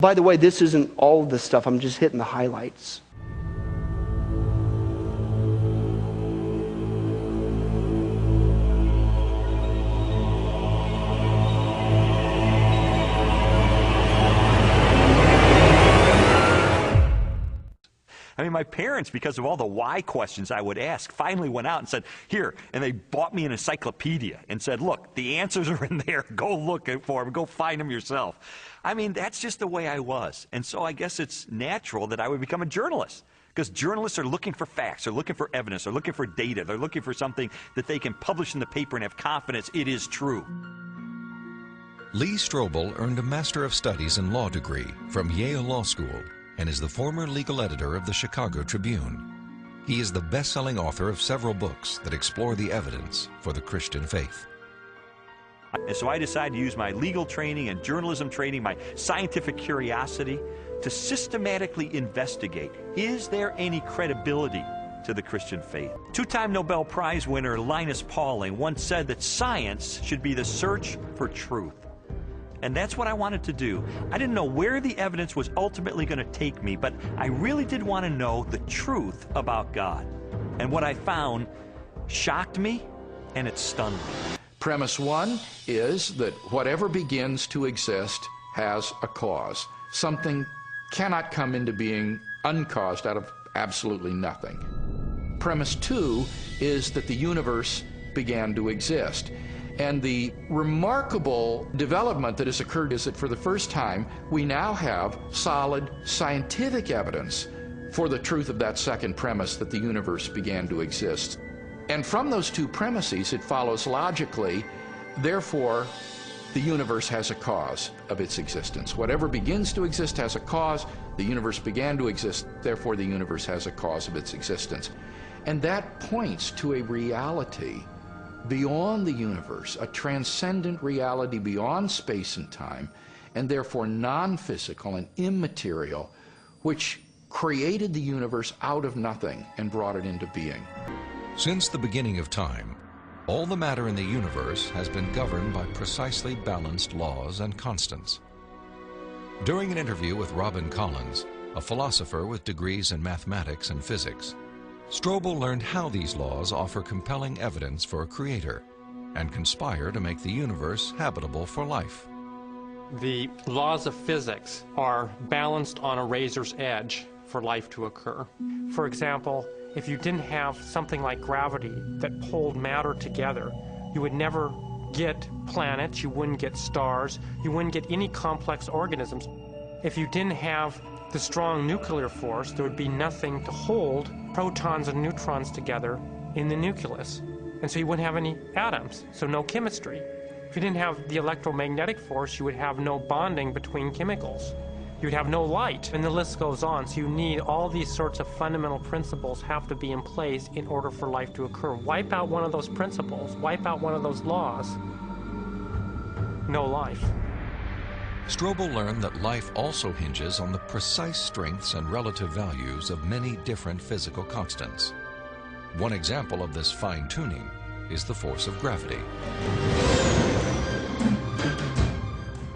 By the way, this isn't all of the stuff. I'm just hitting the highlights. I mean, my parents, because of all the why questions I would ask, finally went out and said, here, and they bought me an encyclopedia and said, look, the answers are in there. Go look for them. Go find them yourself. I mean, that's just the way I was. And so I guess it's natural that I would become a journalist, because journalists are looking for facts, they're looking for evidence, they're looking for data, they're looking for something that they can publish in the paper and have confidence it is true. Lee Strobel earned a Master of Studies in Law degree from Yale Law School and is the former legal editor of the Chicago Tribune. He is the best-selling author of several books that explore the evidence for the Christian faith. And so I decided to use my legal training and journalism training, my scientific curiosity, to systematically investigate, is there any credibility to the Christian faith? Two-time Nobel Prize winner Linus Pauling once said that science should be the search for truth. And that's what I wanted to do. I didn't know where the evidence was ultimately going to take me, but I really did want to know the truth about God. And what I found shocked me, and it stunned me. Premise one is that whatever begins to exist has a cause. Something cannot come into being uncaused out of absolutely nothing. Premise two is that the universe began to exist. And the remarkable development that has occurred is that for the first time, we now have solid scientific evidence for the truth of that second premise, that the universe began to exist. And from those two premises, it follows logically, therefore, the universe has a cause of its existence. Whatever begins to exist has a cause. The universe began to exist, therefore the universe has a cause of its existence. And that points to a reality beyond the universe, a transcendent reality beyond space and time, and therefore non-physical and immaterial, which created the universe out of nothing and brought it into being. Since the beginning of time, all the matter in the universe has been governed by precisely balanced laws and constants. During an interview with Robin Collins, a philosopher with degrees in mathematics and physics, Strobel learned how these laws offer compelling evidence for a creator and conspire to make the universe habitable for life. The laws of physics are balanced on a razor's edge for life to occur. For example, if you didn't have something like gravity that pulled matter together, you would never get planets, you wouldn't get stars, you wouldn't get any complex organisms. If you didn't have the strong nuclear force, there would be nothing to hold protons and neutrons together in the nucleus. And so you wouldn't have any atoms, so no chemistry. If you didn't have the electromagnetic force, you would have no bonding between chemicals. You would have no light, and the list goes on. So you need all these sorts of fundamental principles have to be in place in order for life to occur. Wipe out one of those principles, wipe out one of those laws, no life. Strobel learned that life also hinges on the precise strengths and relative values of many different physical constants. One example of this fine-tuning is the force of gravity.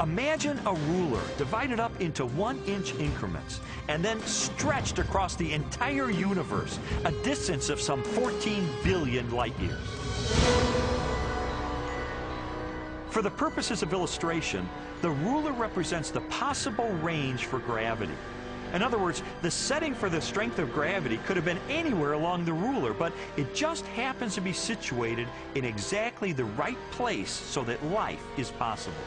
Imagine a ruler divided up into 1-inch increments and then stretched across the entire universe, a distance of some 14 billion light years. For the purposes of illustration, the ruler represents the possible range for gravity. In other words, the setting for the strength of gravity could have been anywhere along the ruler, but it just happens to be situated in exactly the right place so that life is possible.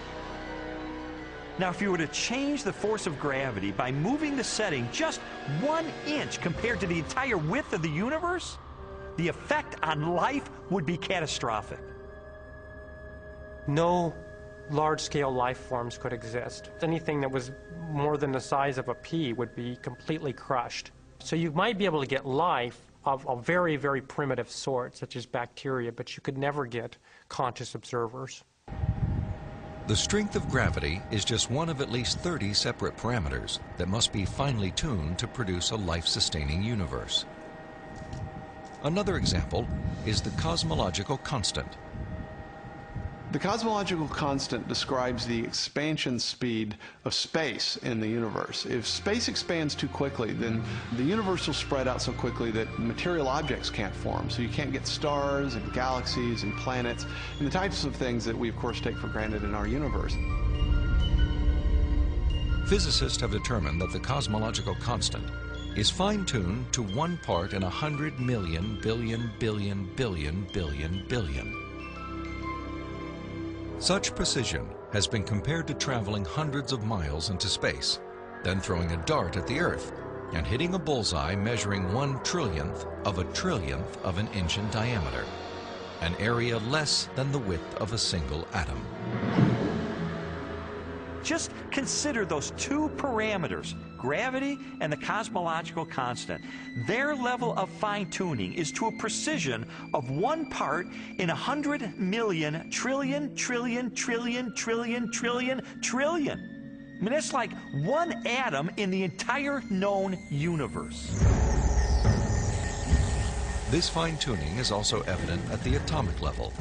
Now, if you were to change the force of gravity by moving the setting just 1 inch compared to the entire width of the universe, the effect on life would be catastrophic. No large-scale life forms could exist. Anything that was more than the size of a pea would be completely crushed. So you might be able to get life of a very, very primitive sort, such as bacteria, but you could never get conscious observers. The strength of gravity is just one of at least 30 separate parameters that must be finely tuned to produce a life-sustaining universe. Another example is the cosmological constant. The cosmological constant describes the expansion speed of space in the universe. If space expands too quickly, then the universe will spread out so quickly that material objects can't form. So you can't get stars and galaxies and planets and the types of things that we, of course, take for granted in our universe. Physicists have determined that the cosmological constant is fine-tuned to 1 part in 100 million billion billion billion billion billion. Such precision has been compared to traveling hundreds of miles into space, then throwing a dart at the Earth and hitting a bullseye measuring 1/trillionth of an inch in diameter, an area less than the width of a single atom. Just consider those two parameters, gravity and the cosmological constant. Their level of fine-tuning is to a precision of 1 part in 100 million trillion trillion trillion trillion trillion trillion. I mean, that's like 1 atom in the entire known universe. This fine-tuning is also evident at the atomic level.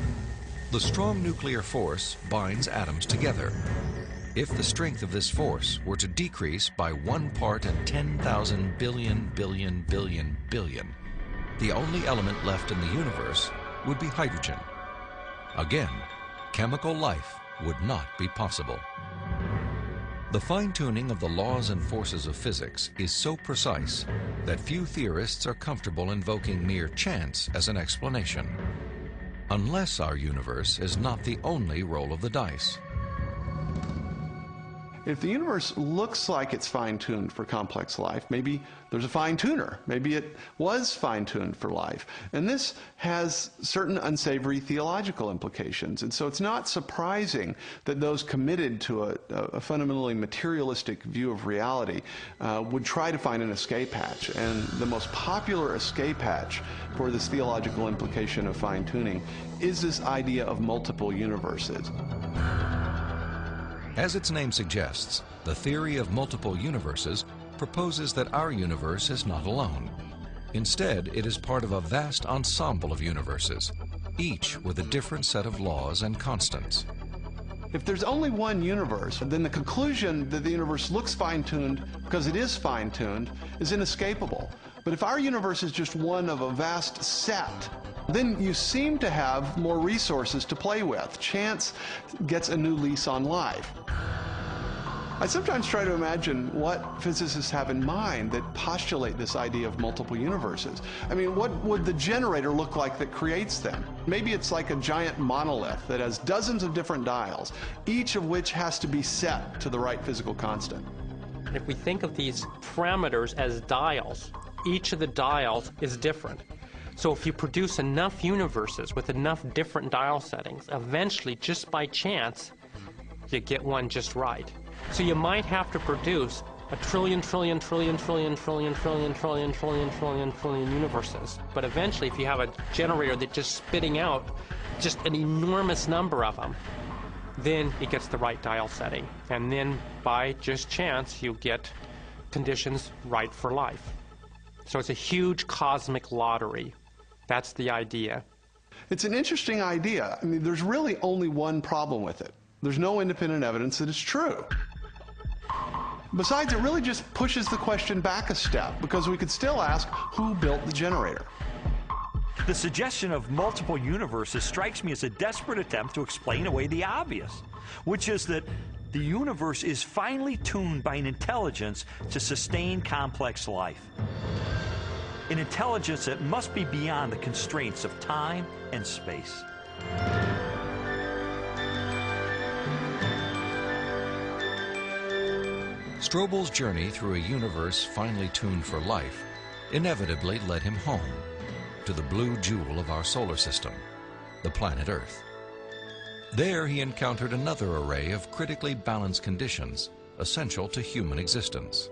The strong nuclear force binds atoms together. If the strength of this force were to decrease by 1 part in 10,000 billion billion billion billion, the only element left in the universe would be hydrogen. Again, chemical life would not be possible. The fine-tuning of the laws and forces of physics is so precise that few theorists are comfortable invoking mere chance as an explanation, unless our universe is not the only roll of the dice. If the universe looks like it's fine-tuned for complex life, maybe there's a fine-tuner. Maybe it was fine-tuned for life. And this has certain unsavory theological implications. And so it's not surprising that those committed to a fundamentally materialistic view of reality would try to find an escape hatch. And the most popular escape hatch for this theological implication of fine-tuning is this idea of multiple universes. As its name suggests, the theory of multiple universes proposes that our universe is not alone. Instead, it is part of a vast ensemble of universes, each with a different set of laws and constants. If there's only one universe, then the conclusion that the universe looks fine-tuned because it is fine-tuned is inescapable. But if our universe is just one of a vast set, then you seem to have more resources to play with. Chance gets a new lease on life. I sometimes try to imagine what physicists have in mind that postulate this idea of multiple universes. I mean, what would the generator look like that creates them? Maybe it's like a giant monolith that has dozens of different dials, each of which has to be set to the right physical constant. If we think of these parameters as dials, each of the dials is different. So if you produce enough universes with enough different dial settings, eventually, just by chance, you get one just right. So you might have to produce a trillion universes. But eventually, if you have a generator that's just spitting out just an enormous number of them, then it gets the right dial setting. And then, by just chance, you get conditions right for life. So it's a huge cosmic lottery. That's the idea. It's an interesting idea. I mean, there's really only one problem with it. There's no independent evidence that it's true. Besides, it really just pushes the question back a step, because we could still ask, who built the generator? The suggestion of multiple universes strikes me as a desperate attempt to explain away the obvious, which is that the universe is finely tuned by an intelligence to sustain complex life. An intelligence that must be beyond the constraints of time and space. Strobel's journey through a universe finely tuned for life inevitably led him home, to the blue jewel of our solar system, the planet Earth. There he encountered another array of critically balanced conditions essential to human existence.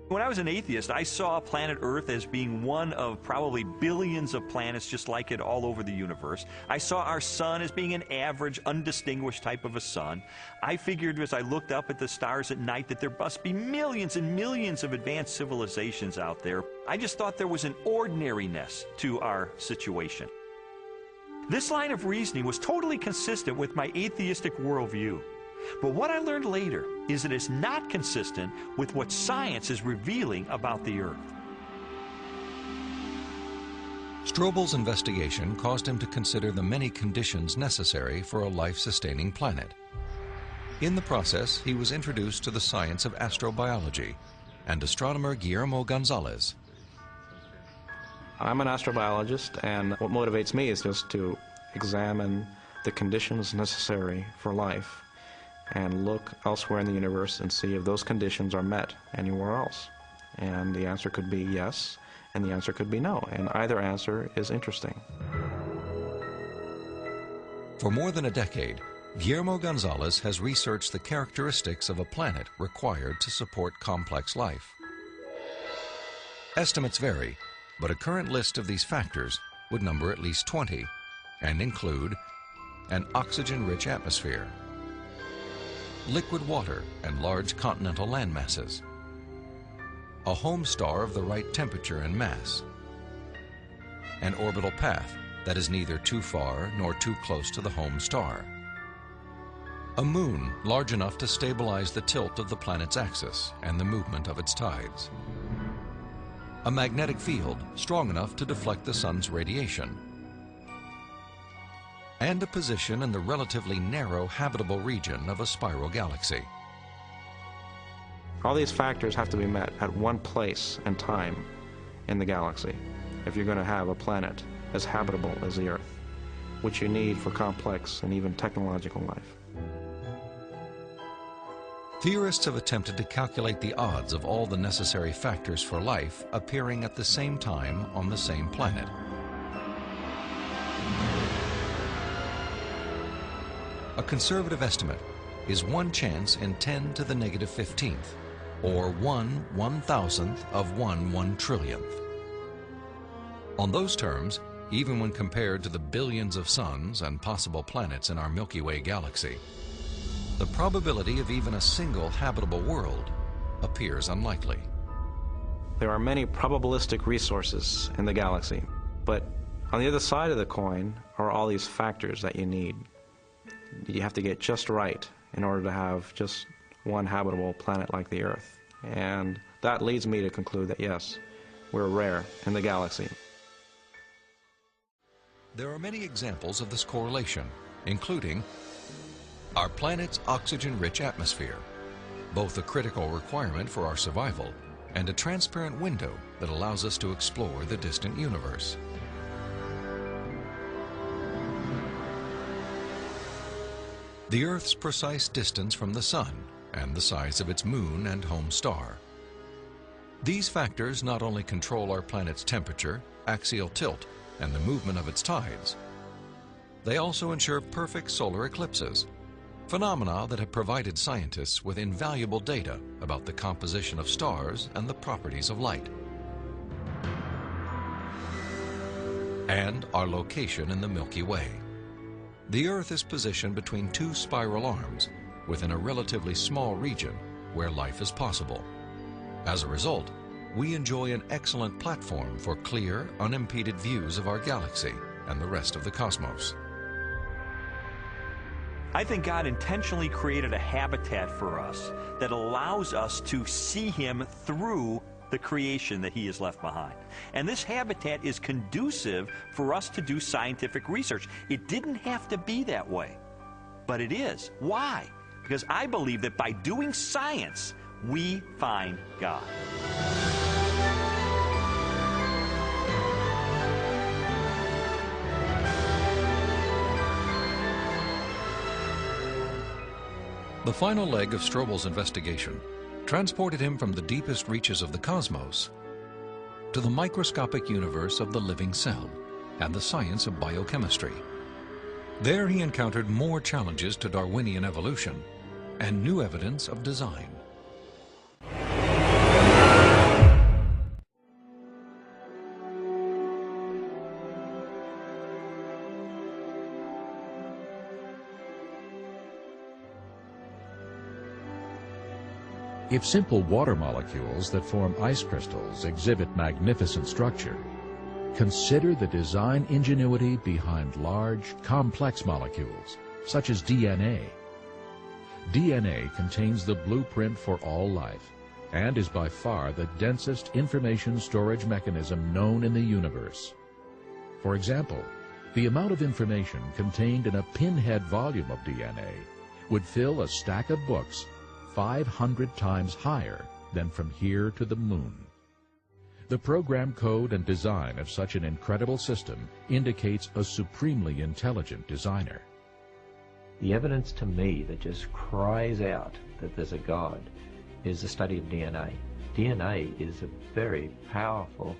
When I was an atheist, I saw planet Earth as being one of probably billions of planets just like it all over the universe. I saw our sun as being an average, undistinguished type of a sun. I figured as I looked up at the stars at night that there must be millions and millions of advanced civilizations out there. I just thought there was an ordinariness to our situation. This line of reasoning was totally consistent with my atheistic worldview. But what I learned later is that it's not consistent with what science is revealing about the earth. Strobel's investigation caused him to consider the many conditions necessary for a life-sustaining planet. In the process, he was introduced to the science of astrobiology and astronomer Guillermo Gonzalez. I'm an astrobiologist, and what motivates me is just to examine the conditions necessary for life and look elsewhere in the universe and see if those conditions are met anywhere else. And the answer could be yes, and the answer could be no, and either answer is interesting. For more than a decade, Guillermo Gonzalez has researched the characteristics of a planet required to support complex life. Estimates vary, but a current list of these factors would number at least 20 and include an oxygen-rich atmosphere, liquid water and large continental landmasses, a home star of the right temperature and mass, an orbital path that is neither too far nor too close to the home star, a moon large enough to stabilize the tilt of the planet's axis and the movement of its tides, a magnetic field strong enough to deflect the sun's radiation, and a position in the relatively narrow habitable region of a spiral galaxy. All these factors have to be met at one place and time in the galaxy if you're going to have a planet as habitable as the Earth, which you need for complex and even technological life. Theorists have attempted to calculate the odds of all the necessary factors for life appearing at the same time on the same planet. A conservative estimate is 1 chance in 10 to the negative 15th, or 1/1000th of 1 trillionth. On those terms, even when compared to the billions of suns and possible planets in our Milky Way galaxy, the probability of even a single habitable world appears unlikely. There are many probabilistic resources in the galaxy, but on the other side of the coin are all these factors that you need. You have to get just right in order to have just one habitable planet like the Earth. And that leads me to conclude that yes, we're rare in the galaxy. There are many examples of this correlation, including our planet's oxygen-rich atmosphere, both a critical requirement for our survival and a transparent window that allows us to explore the distant universe. The Earth's precise distance from the Sun and the size of its moon and home star. These factors not only control our planet's temperature, axial tilt, and the movement of its tides, they also ensure perfect solar eclipses, phenomena that have provided scientists with invaluable data about the composition of stars and the properties of light. And our location in the Milky Way. The Earth is positioned between 2 spiral arms within a relatively small region where life is possible. As a result, we enjoy an excellent platform for clear, unimpeded views of our galaxy and the rest of the cosmos. I think God intentionally created a habitat for us that allows us to see Him through the creation that He has left behind. And this habitat is conducive for us to do scientific research. It didn't have to be that way, but it is. Why? Because I believe that by doing science, we find God. The final leg of Strobel's investigation transported him from the deepest reaches of the cosmos to the microscopic universe of the living cell and the science of biochemistry. There he encountered more challenges to Darwinian evolution and new evidence of design. If simple water molecules that form ice crystals exhibit magnificent structure, consider the design ingenuity behind large, complex molecules, such as DNA. DNA contains the blueprint for all life and is by far the densest information storage mechanism known in the universe. For example, the amount of information contained in a pinhead volume of DNA would fill a stack of books 500 times higher than from here to the moon. The program code and design of such an incredible system indicates a supremely intelligent designer. The evidence to me that just cries out that there's a God is the study of DNA. DNA is a very powerful,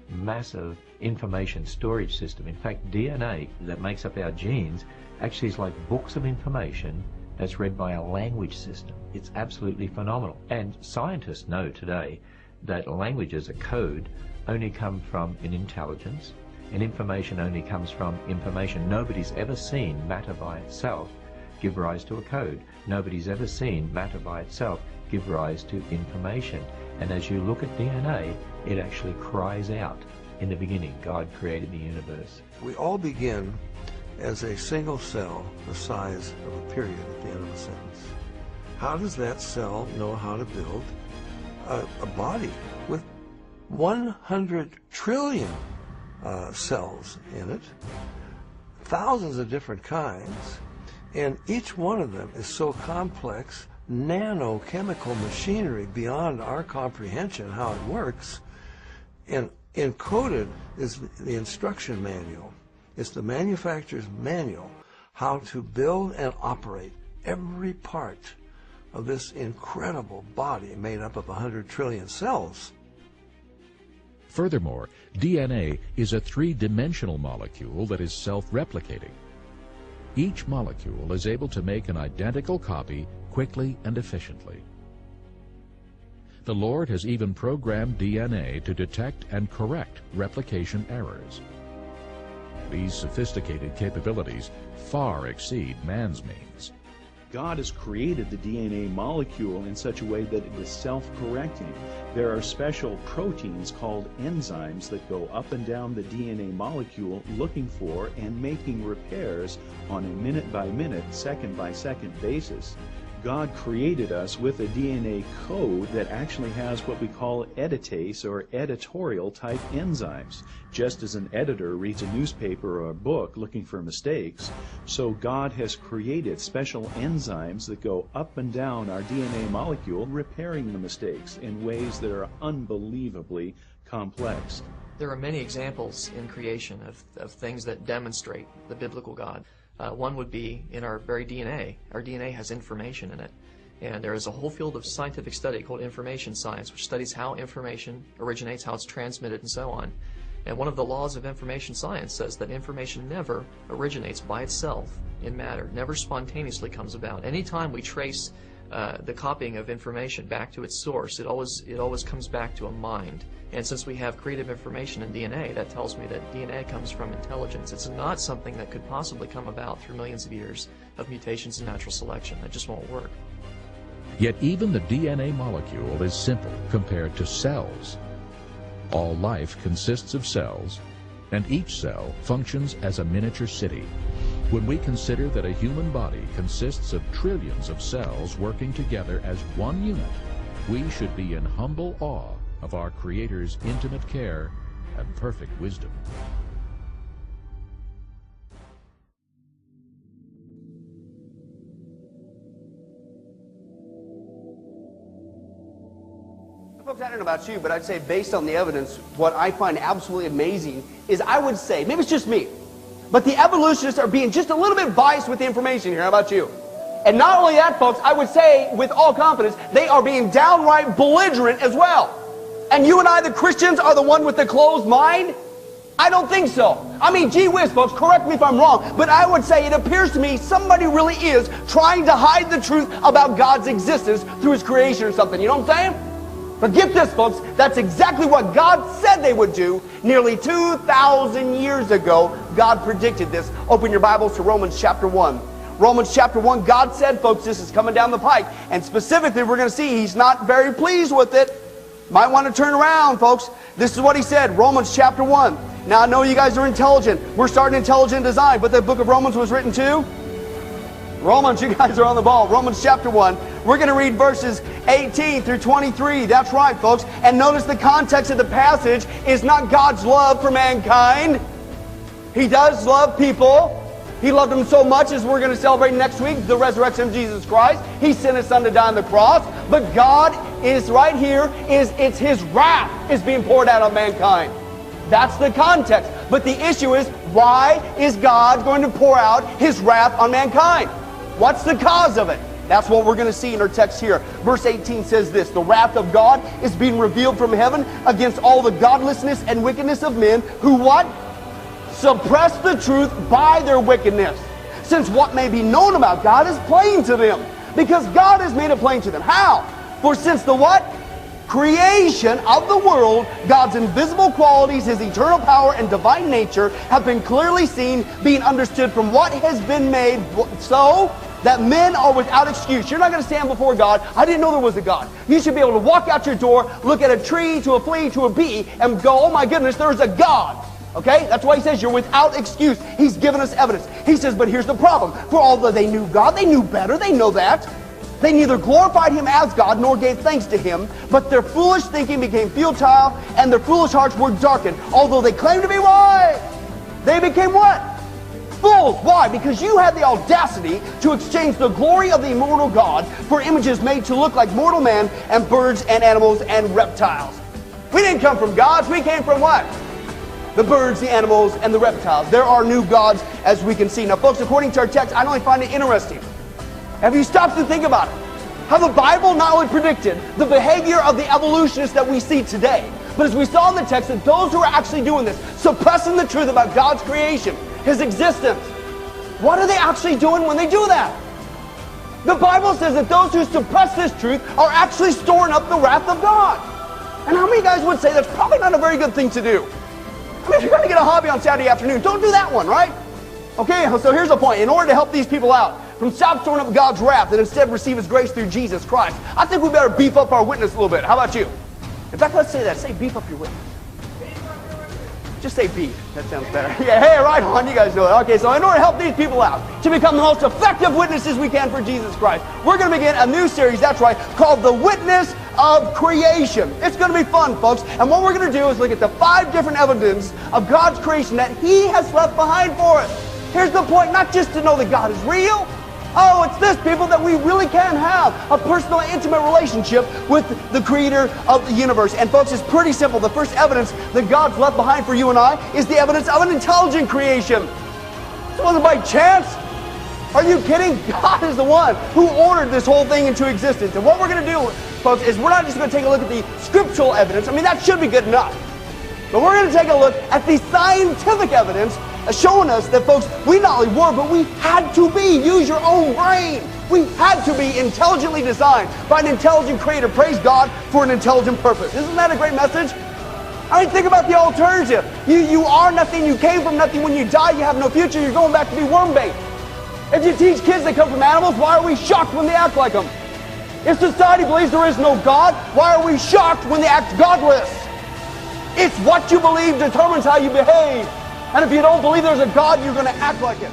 massive information storage system. In fact, DNA that makes up our genes actually is like books of information that's read by a language system. It's absolutely phenomenal. And scientists know today that languages, a code, only come from an intelligence, and information only comes from information. Nobody's ever seen matter by itself give rise to a code. Nobody's ever seen matter by itself give rise to information. And as you look at DNA, it actually cries out, in the beginning, God created the universe. We all begin as a single cell the size of a period at the end of a sentence. How does that cell know how to build a body with 100 trillion cells in it, thousands of different kinds, and each one of them is so complex, nanochemical machinery beyond our comprehension how it works, and encoded is the instruction manual. It's the manufacturer's manual how to build and operate every part of this incredible body made up of 100 trillion cells. Furthermore, DNA is a three-dimensional molecule that is self-replicating. Each molecule is able to make an identical copy quickly and efficiently. The Lord has even programmed DNA to detect and correct replication errors. These sophisticated capabilities far exceed man's means. God has created the DNA molecule in such a way that it is self-correcting. There are special proteins called enzymes that go up and down the DNA molecule looking for and making repairs on a minute-by-minute, second-by-second basis. God created us with a DNA code that actually has what we call editase or editorial type enzymes. Just as an editor reads a newspaper or a book looking for mistakes, so God has created special enzymes that go up and down our DNA molecule, repairing the mistakes in ways that are unbelievably complex. There are many examples in creation of things that demonstrate the biblical God. One would be in our very DNA. Our DNA has information in it. And there is a whole field of scientific study called information science, which studies how information originates, how it's transmitted, and so on. And one of the laws of information science says that information never originates by itself in matter, never spontaneously comes about. Anytime we trace the copying of information back to its source, it always comes back to a mind. And since we have creative information in DNA, that tells me that DNA comes from intelligence. It's not something that could possibly come about through millions of years of mutations and natural selection. That just won't work. Yet even the DNA molecule is simple compared to cells. All life consists of cells, and each cell functions as a miniature city. When we consider that a human body consists of trillions of cells working together as one unit, we should be in humble awe of our Creator's intimate care and perfect wisdom. Folks, I don't know about you, but I'd say based on the evidence, what I find absolutely amazing is I would say, maybe it's just me, but the evolutionists are being just a little bit biased with the information here. How about you? And not only that, folks, I would say with all confidence, they are being downright belligerent as well. And you and I, the Christians, are the one with the closed mind? I don't think so. I mean, gee whiz, folks, correct me if I'm wrong, but I would say it appears to me somebody really is trying to hide the truth about God's existence through His creation or something. You know what I'm saying? But get this, folks, that's exactly what God said they would do nearly 2,000 years ago. God predicted this. Open your Bibles to Romans chapter 1. Romans chapter 1, God said, folks, this is coming down the pike. And specifically, we're going to see He's not very pleased with it. Might want to turn around, folks. This is what he said, Romans chapter 1. Now, I know you guys are intelligent. We're starting intelligent design, but the book of Romans was written too. Romans, you guys are on the ball. Romans chapter 1. We're going to read verses 18 through 23. That's right, folks. And notice the context of the passage is not God's love for mankind. He does love people. He loved them so much, as we're going to celebrate next week, the resurrection of Jesus Christ. He sent His Son to die on the cross. But God is right here, it's His wrath is being poured out on mankind. That's the context. But the issue is, why is God going to pour out His wrath on mankind? What's the cause of it? That's what we're going to see in our text here. Verse 18 says this, the wrath of God is being revealed from heaven against all the godlessness and wickedness of men who what? Suppress the truth by their wickedness. Since what may be known about God is plain to them, because God has made it plain to them. How? For since the what? Creation of the world, God's invisible qualities, His eternal power and divine nature have been clearly seen, being understood from what has been made, so that men are without excuse. You're not going to stand before God, I didn't know there was a God. You should be able to walk out your door, look at a tree, to a flea, to a bee, and go, oh my goodness, there's a God. Okay? That's why he says you're without excuse. He's given us evidence. He says, but here's the problem. For although they knew God, they knew better, they know that. They neither glorified Him as God nor gave thanks to Him, but their foolish thinking became futile, and their foolish hearts were darkened. Although they claimed to be wise, they became what? Fools. Why? Because you had the audacity to exchange the glory of the immortal God for images made to look like mortal man and birds and animals and reptiles. We didn't come from gods. We came from what? The birds, the animals, and the reptiles. There are new gods, as we can see. Now, folks, according to our text, I only find it interesting. Have you stopped to think about it? How the Bible not only predicted the behavior of the evolutionists that we see today, but as we saw in the text, that those who are actually doing this, suppressing the truth about God's creation, His existence, what are they actually doing when they do that? The Bible says that those who suppress this truth are actually storing up the wrath of God. And how many guys would say that's probably not a very good thing to do? I mean, if you're going to get a hobby on Saturday afternoon, don't do that one, right? Okay, so here's the point. In order to help these people out, from stop storing up God's wrath and instead receive His grace through Jesus Christ, I think we better beef up our witness a little bit. How about you? In fact, let's say that. Say beef up your witness. Just say beef. That sounds better. Yeah, hey, right on. You guys know that. Okay, so in order to help these people out, to become the most effective witnesses we can for Jesus Christ, we're going to begin a new series, that's right, called The Witness of Creation. It's going to be fun, folks. And what we're going to do is look at the 5 different evidence of God's creation that He has left behind for us. Here's the point, not just to know that God is real. Oh, it's this, people, that we really can have a personal, intimate relationship with the Creator of the universe. And folks, it's pretty simple. The first evidence that God's left behind for you and I is the evidence of an intelligent creation. It wasn't by chance. Are you kidding? God is the one who ordered this whole thing into existence. And what we're going to do, folks, is we're not just going to take a look at the scriptural evidence. I mean, that should be good enough. But we're going to take a look at the scientific evidence showing us that, folks, we not only were, but we had to be. Use your own brain. We had to be intelligently designed by an intelligent creator. Praise God for an intelligent purpose. Isn't that a great message? I mean, think about the alternative. You are nothing. You came from nothing. When you die, you have no future. You're going back to be worm bait. If you teach kids they come from animals, why are we shocked when they act like them? If society believes there is no God, why are we shocked when they act godless? It's what you believe determines how you behave. And if you don't believe there's a God, you're going to act like it.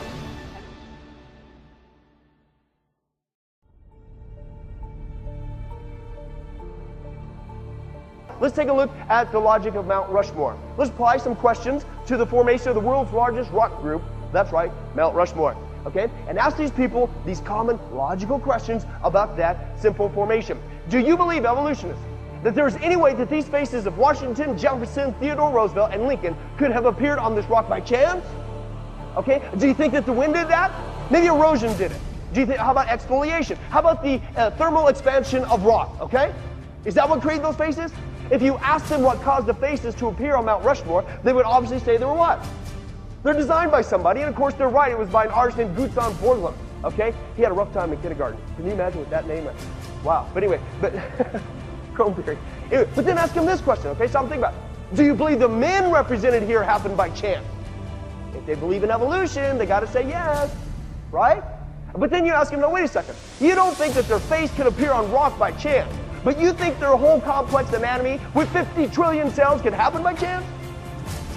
Let's take a look at the logic of Mount Rushmore. Let's apply some questions to the formation of the world's largest rock group. That's right, Mount Rushmore. Okay? And ask these people these common logical questions about that simple formation. Do you believe, evolutionists, that there is any way that these faces of Washington, Jefferson, Theodore Roosevelt, and Lincoln could have appeared on this rock by chance? Okay? Do you think that the wind did that? Maybe erosion did it. Do you think? How about exfoliation? How about the thermal expansion of rock? Okay? Is that what created those faces? If you asked them what caused the faces to appear on Mount Rushmore, they would obviously say they were what? They're designed by somebody, and of course they're right. It was by an artist named Gutzon Borglum. Okay? He had a rough time in kindergarten. Can you imagine what that name is? Wow. But anyway, Chrome theory. Anyway, but then ask him this question, okay? So I'm thinking about it. Do you believe the men represented here happened by chance? If they believe in evolution, they got to say yes, right? But then you ask him, no, wait a second. You don't think that their face could appear on rock by chance. But you think their whole complex anatomy with 50 trillion cells could happen by chance?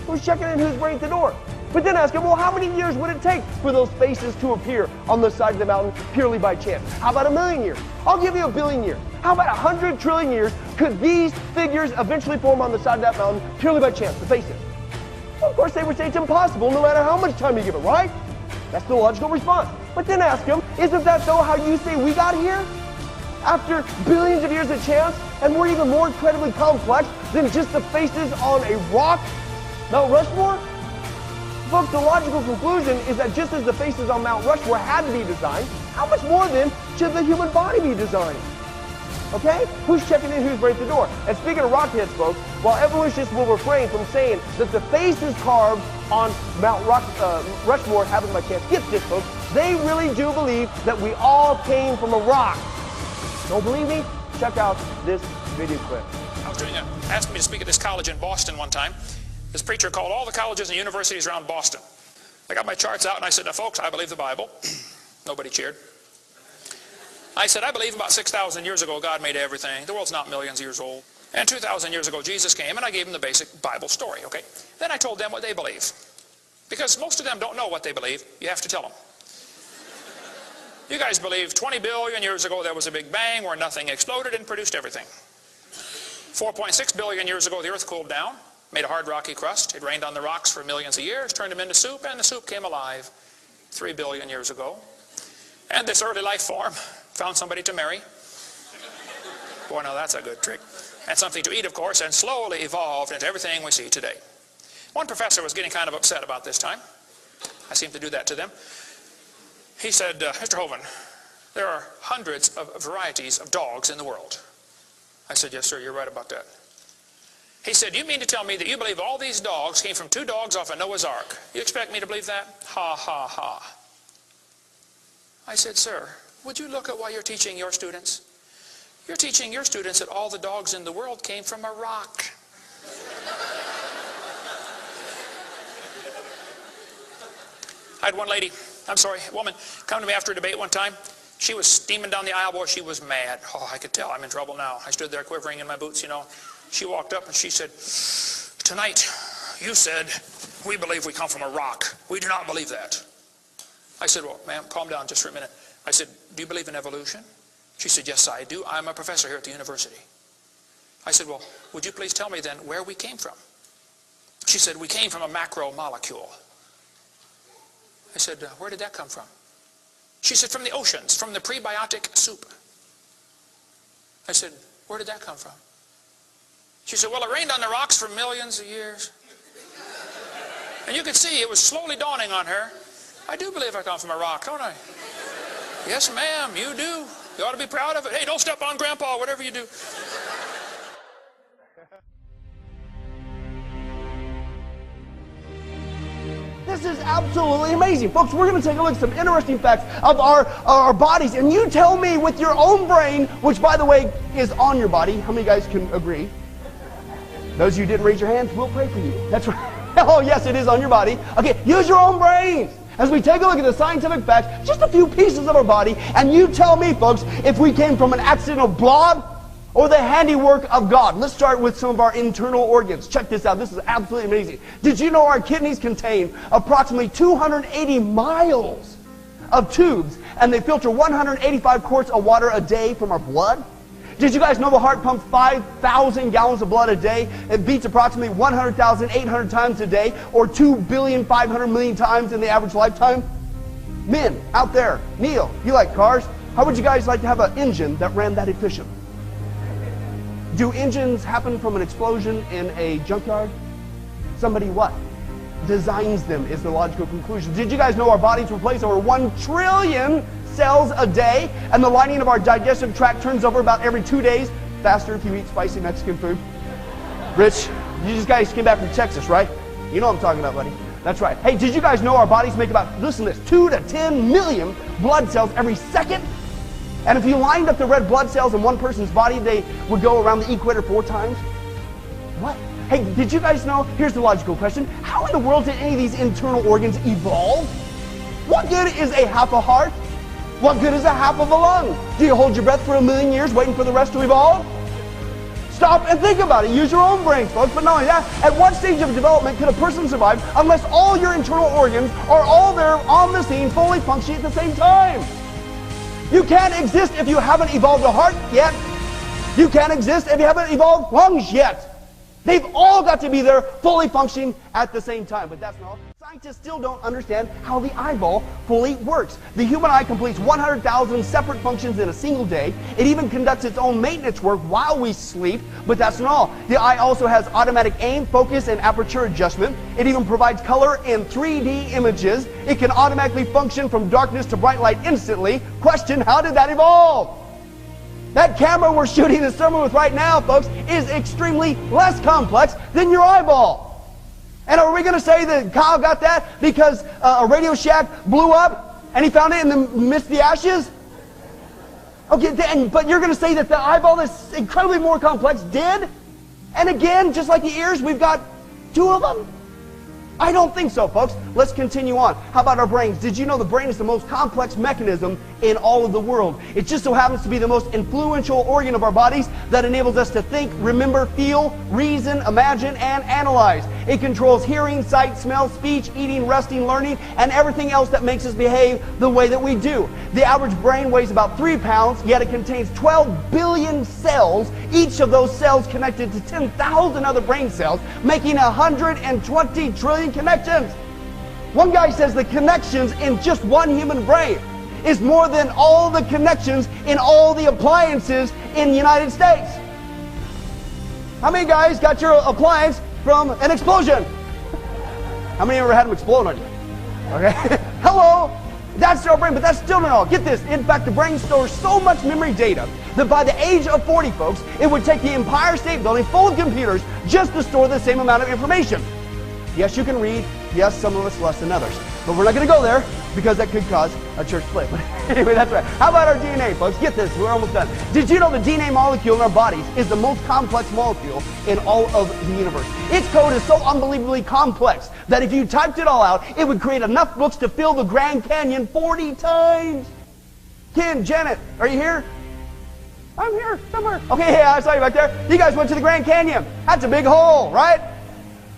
Who's checking in who's right at the door? But then ask him, well, how many years would it take for those faces to appear on the side of the mountain purely by chance? How about 1,000,000 years? I'll give you 1,000,000,000 years. How about 100 trillion years? Could these figures eventually form on the side of that mountain purely by chance, the faces? Well, of course, they would say it's impossible no matter how much time you give it, right? That's the logical response. But then ask him, isn't that though how you say we got here? After billions of years of chance, and we're even more incredibly complex than just the faces on a rock, Mount Rushmore? Folks, the logical conclusion is that just as the faces on Mount Rushmore had to be designed, how much more then should the human body be designed? Okay? Who's checking in, who's right at the door? And speaking of rockheads, folks, while evolutionists will refrain from saying that the faces carved on Mount Rushmore happened by chance, get this, folks, they really do believe that we all came from a rock. Don't believe me? Check out this video clip. I was asked me to speak at this college in Boston one time. This preacher called all the colleges and universities around Boston. I got my charts out and I said, now folks, I believe the Bible. Nobody cheered. I said, I believe about 6,000 years ago God made everything. The world's not millions of years old. And 2,000 years ago Jesus came, and I gave them the basic Bible story, okay? Then I told them what they believe. Because most of them don't know what they believe. You have to tell them. You guys believe 20 billion years ago there was a big bang where nothing exploded and produced everything. 4.6 billion years ago the earth cooled down, made a hard rocky crust. It rained on the rocks for millions of years, turned them into soup, and the soup came alive 3 billion years ago. And this early life form found somebody to marry. Boy, now that's a good trick. And something to eat, of course, and slowly evolved into everything we see today. One professor was getting kind of upset about this time. I seem to do that to them. He said, Mr. Hovind, there are hundreds of varieties of dogs in the world. I said, yes, sir, you're right about that. He said, you mean to tell me that you believe all these dogs came from 2 dogs off of Noah's Ark? You expect me to believe that? Ha, ha, ha. I said, sir, would you look at what you're teaching your students? You're teaching your students that all the dogs in the world came from a rock. I had one woman come to me after a debate one time. She was steaming down the aisle, boy, she was mad. Oh, I could tell I'm in trouble now. I stood there quivering in my boots, you know. She walked up and she said, tonight you said we believe we come from a rock. We do not believe that. I said, well, ma'am, calm down just for a minute. I said, do you believe in evolution? She said, yes, I do. I'm a professor here at the university. I said, well, would you please tell me then where we came from? She said, we came from a macromolecule. I said, where did that come from? She said, from the oceans, from the prebiotic soup. I said, where did that come from? She said, well, it rained on the rocks for millions of years. And you could see it was slowly dawning on her. I do believe I come from a rock, don't I? Yes, ma'am, you do. You ought to be proud of it. Hey, don't step on Grandpa, whatever you do. This is absolutely amazing. Folks, we're going to take a look at some interesting facts of our bodies. And you tell me with your own brain, which, by the way, is on your body. How many guys can agree? Those of you who didn't raise your hands, we'll pray for you. That's right. Oh, yes, it is on your body. Okay, use your own brains. As we take a look at the scientific facts, just a few pieces of our body, and you tell me, folks, if we came from an accidental blob or the handiwork of God. Let's start with some of our internal organs. Check this out. This is absolutely amazing. Did you know our kidneys contain approximately 280 miles of tubes, and they filter 185 quarts of water a day from our blood? Did you guys know the heart pumps 5,000 gallons of blood a day? It beats approximately 100,800 times a day, or 2,500,000,000 times in the average lifetime? Men out there, Neil, you like cars. How would you guys like to have an engine that ran that efficient? Do engines happen from an explosion in a junkyard? Somebody what? Designs them is the logical conclusion. Did you guys know our bodies replace over 1 trillion cells a day, and the lining of our digestive tract turns over about every 2 days? Faster if you eat spicy Mexican food. Rich, you guys came back from Texas, right? You know what I'm talking about, buddy. That's right. Hey, did you guys know our bodies make about, listen to this, 2 to 10 million blood cells every second? And if you lined up the red blood cells in one person's body, they would go around the equator 4 times? What? Hey, did you guys know, here's the logical question, how in the world did any of these internal organs evolve? What good is a half a heart? What good is a half of a lung? Do you hold your breath for 1,000,000 years waiting for the rest to evolve? Stop and think about it. Use your own brains, folks. But not only that, at what stage of development could a person survive unless all your internal organs are all there on the scene, fully functioning at the same time? You can't exist if you haven't evolved a heart yet. You can't exist if you haven't evolved lungs yet. They've all got to be there, fully functioning at the same time. But that's not all. Scientists still don't understand how the eyeball fully works. The human eye completes 100,000 separate functions in a single day. It even conducts its own maintenance work while we sleep, but that's not all. The eye also has automatic aim, focus, and aperture adjustment. It even provides color in 3D images. It can automatically function from darkness to bright light instantly. Question, how did that evolve? That camera we're shooting this sermon with right now, folks, is extremely less complex than your eyeball. And are we going to say that Kyle got that because a Radio Shack blew up and he found it in the midst of the ashes? Okay, but you're going to say that the eyeball that's incredibly more complex did? And again, just like the ears, we've got two of them? I don't think so, folks. Let's continue on. How about our brains? Did you know the brain is the most complex mechanism in all of the world? It just so happens to be the most influential organ of our bodies that enables us to think, remember, feel, reason, imagine, and analyze. It controls hearing, sight, smell, speech, eating, resting, learning, and everything else that makes us behave the way that we do. The average brain weighs about 3 pounds, yet it contains 12 billion cells, each of those cells connected to 10,000 other brain cells, making 120 trillion connections. One guy says the connections in just one human brain is more than all the connections in all the appliances in the United States. How many guys got your appliance from an explosion? How many ever had them explode on you? Okay. Hello. That's our brain, but that's still not all. Get this. In fact, the brain stores so much memory data that by the age of 40, folks, it would take the Empire State Building full of computers just to store the same amount of information. Yes, you can read. Yes, some of us less than others. But we're not going to go there because that could cause a church split. But anyway, that's right. How about our DNA, folks? Get this. We're almost done. Did you know the DNA molecule in our bodies is the most complex molecule in all of the universe? Its code is so unbelievably complex that if you typed it all out, it would create enough books to fill the Grand Canyon 40 times. Ken, Janet, are you here? I'm here somewhere. Okay, yeah, I saw you back there. You guys went to the Grand Canyon. That's a big hole, right?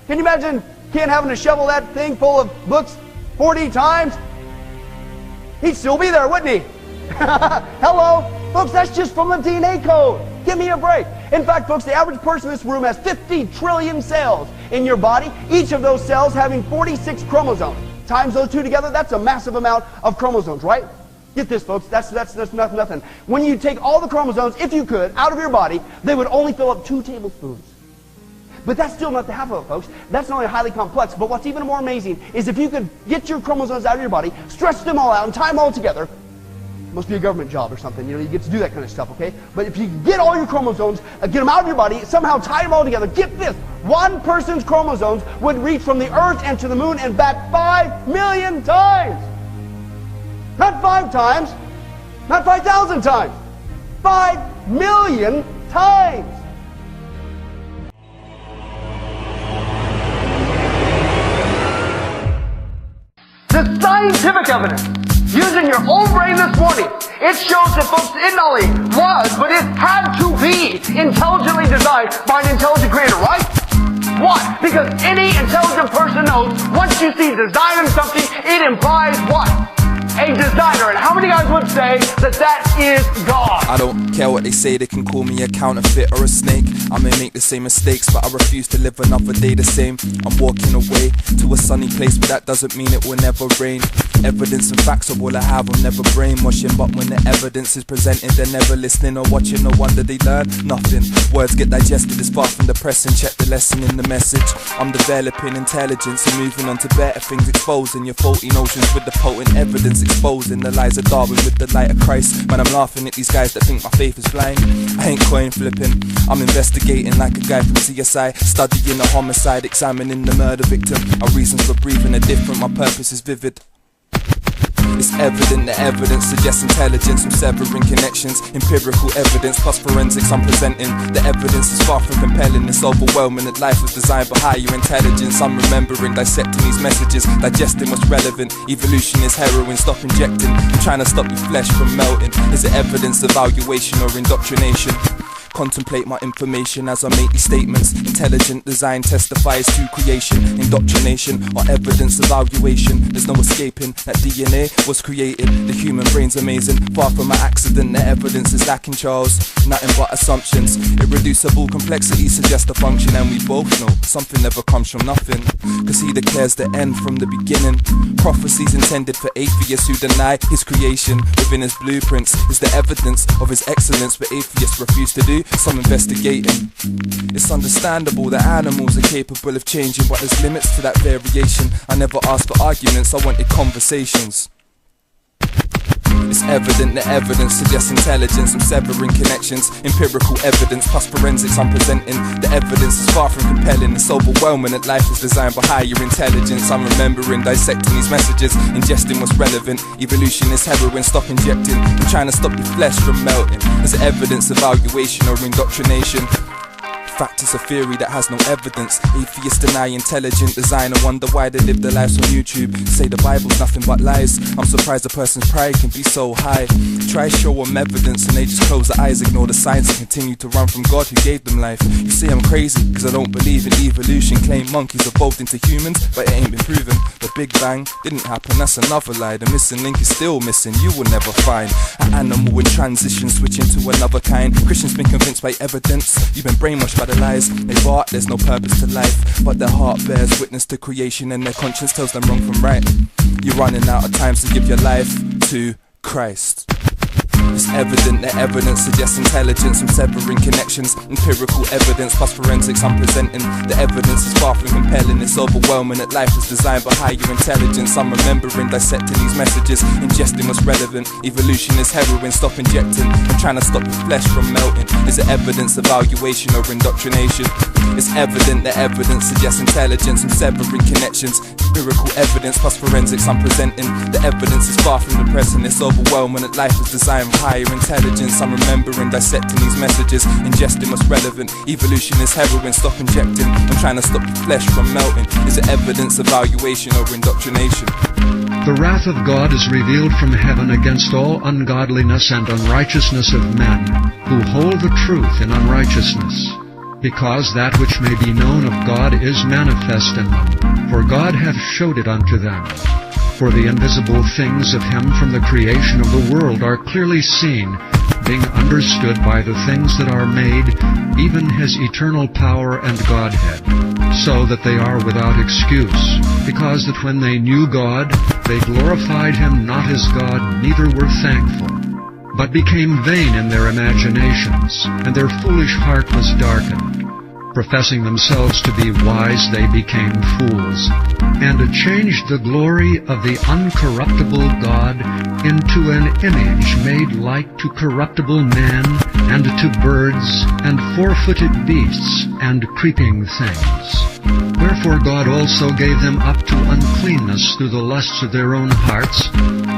Can you imagine Ken having to shovel that thing full of books 40 times? He'd still be there, wouldn't he? Hello? Folks, that's just from the DNA code. Give me a break. In fact, folks, the average person in this room has 50 trillion cells in your body, each of those cells having 46 chromosomes. Times those two together, that's a massive amount of chromosomes, right? Get this, folks, that's nothing. When you take all the chromosomes, if you could, out of your body, they would only fill up 2 tablespoons. But that's still not the half of it, folks. That's not only highly complex, but what's even more amazing is if you could get your chromosomes out of your body, stretch them all out, and tie them all together. It must be a government job or something, you know, you get to do that kind of stuff, okay? But if you get all your chromosomes, get them out of your body, somehow tie them all together, get this, one person's chromosomes would reach from the Earth and to the Moon and back 5 million times. Not 5 times, not 5,000 times, 5 million times. The scientific evidence, using your own brain this morning, it shows that, folks, it not only was, but it had to be intelligently designed by an intelligent creator, right? Why? Because any intelligent person knows once you see design in something, it implies what? A designer. And how many guys would say that that is God? I don't care what they say, they can call me a counterfeit or a snake. I may make the same mistakes, but I refuse to live another day the same. I'm walking away to a sunny place, but that doesn't mean it will never rain. Evidence and facts are all I have, I'm never brainwashing. But when the evidence is presented, they're never listening or watching. No wonder they learn nothing. Words get digested, it's far from depressing. Check the lesson in the message. I'm developing intelligence and moving on to better things, exposing your faulty notions with the potent evidence, exposing the lies of Darwin with the light of Christ. Man, I'm laughing at these guys that think my faith is blind. I ain't coin flipping, I'm investigating like a guy from CSI, studying a homicide, examining the murder victim. Our reasons for breathing are different, my purpose is vivid. It's evident the evidence suggests intelligence. I'm severing connections, empirical evidence plus forensics I'm presenting. The evidence is far from compelling, it's overwhelming that life was designed by higher intelligence. I'm remembering, dissecting these messages, digesting what's relevant. Evolution is heroin, stop injecting. I'm trying to stop your flesh from melting. Is it evidence, evaluation or indoctrination? Contemplate my information as I make these statements. Intelligent design testifies to creation. Indoctrination or evidence evaluation. There's no escaping that DNA was created. The human brain's amazing. Far from an accident, the evidence is lacking, Charles. Nothing but assumptions. Irreducible complexity suggests a function, and we both know something never comes from nothing. Cause he declares the end from the beginning. Prophecies intended for atheists who deny his creation. Within his blueprints is the evidence of his excellence, but atheists refuse to do some investigating. It's understandable that animals are capable of changing, but there's limits to that variation. I never asked for arguments, I wanted conversations. It's evident that evidence suggests intelligence. I'm severing connections. Empirical evidence plus forensics I'm presenting. The evidence is far from compelling. It's overwhelming that life is designed by higher intelligence. I'm remembering, dissecting these messages, ingesting what's relevant. Evolution is heroin, stop injecting. I'm trying to stop your flesh from melting. Is it evidence, evaluation or indoctrination? Fact is a theory that has no evidence. Atheists deny intelligent design and wonder why they live their lives on YouTube. Say the Bible's nothing but lies. I'm surprised a person's pride can be so high. Try show them evidence and they just close their eyes, ignore the signs and continue to run from God who gave them life. You say I'm crazy because I don't believe in evolution. Claim monkeys evolved into humans, but it ain't been proven. The Big Bang didn't happen, that's another lie. The missing link is still missing, you will never find an animal in transition switching to another kind. Christians been convinced by evidence. You've been brainwashed by the lies. They thought there's no purpose to life, but their heart bears witness to creation and their conscience tells them wrong from right. You're running out of times to give your life to Christ. It's evident that evidence suggests intelligence. I'm severing connections. Empirical evidence plus forensics I'm presenting. The evidence is far from compelling. It's overwhelming that life is designed by higher intelligence. I'm remembering, dissecting these messages, ingesting what's relevant. Evolution is heroin, stop injecting. I'm trying to stop your flesh from melting. Is it evidence, evaluation or indoctrination? It's evident that evidence suggests intelligence. I'm severing connections. Empirical evidence plus forensics I'm presenting. The evidence is far from the present. It's overwhelming that life is designed by higher intelligence. I'm remembering, dissecting these messages, ingesting what's relevant. Evolution is heroin, stop injecting. I'm trying to stop your flesh from melting. Is it evidence, evaluation or indoctrination? The wrath of God is revealed from heaven against all ungodliness and unrighteousness of men, who hold the truth in unrighteousness, because that which may be known of God is manifest in them, for God hath shewed it unto them. For the invisible things of him from the creation of the world are clearly seen, being understood by the things that are made, even his eternal power and Godhead, so that they are without excuse, because that when they knew God, they glorified him not as God, neither were thankful, but became vain in their imaginations, and their foolish heart was darkened. Professing themselves to be wise, they became fools, and changed the glory of the uncorruptible God into an image made like to corruptible man, and to birds, and four-footed beasts, and creeping things. Wherefore God also gave them up to uncleanness through the lusts of their own hearts,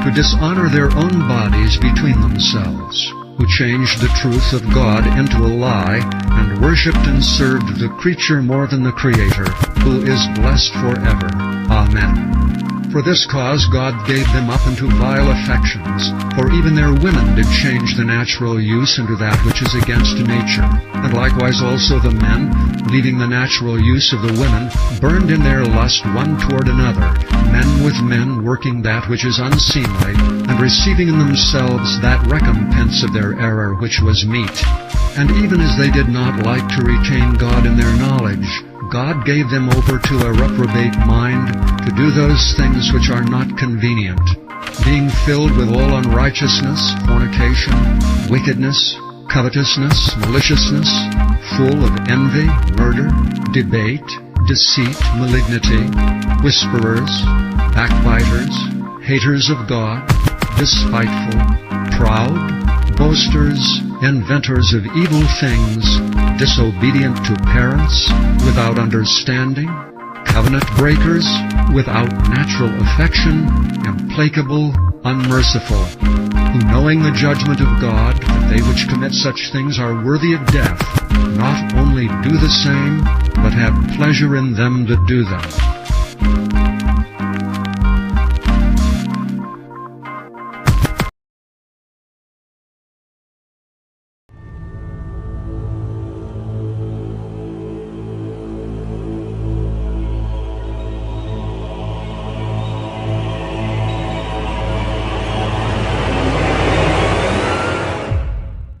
to dishonour their own bodies between themselves, who changed the truth of God into a lie, and worshipped and served the creature more than the Creator, who is blessed forever. Amen. For this cause God gave them up into vile affections, for even their women did change the natural use into that which is against nature. And likewise also the men, leaving the natural use of the women, burned in their lust one toward another, men with men working that which is unseemly, and receiving in themselves that recompense of their error which was meet. And even as they did not like to retain God in their knowledge, God gave them over to a reprobate mind, to do those things which are not convenient, being filled with all unrighteousness, fornication, wickedness, covetousness, maliciousness, full of envy, murder, debate, deceit, malignity, whisperers, backbiters, haters of God, despiteful, proud, boasters, inventors of evil things, disobedient to parents, without understanding, covenant breakers, without natural affection, implacable, unmerciful, who knowing the judgment of God, that they which commit such things are worthy of death, not only do the same, but have pleasure in them that do them.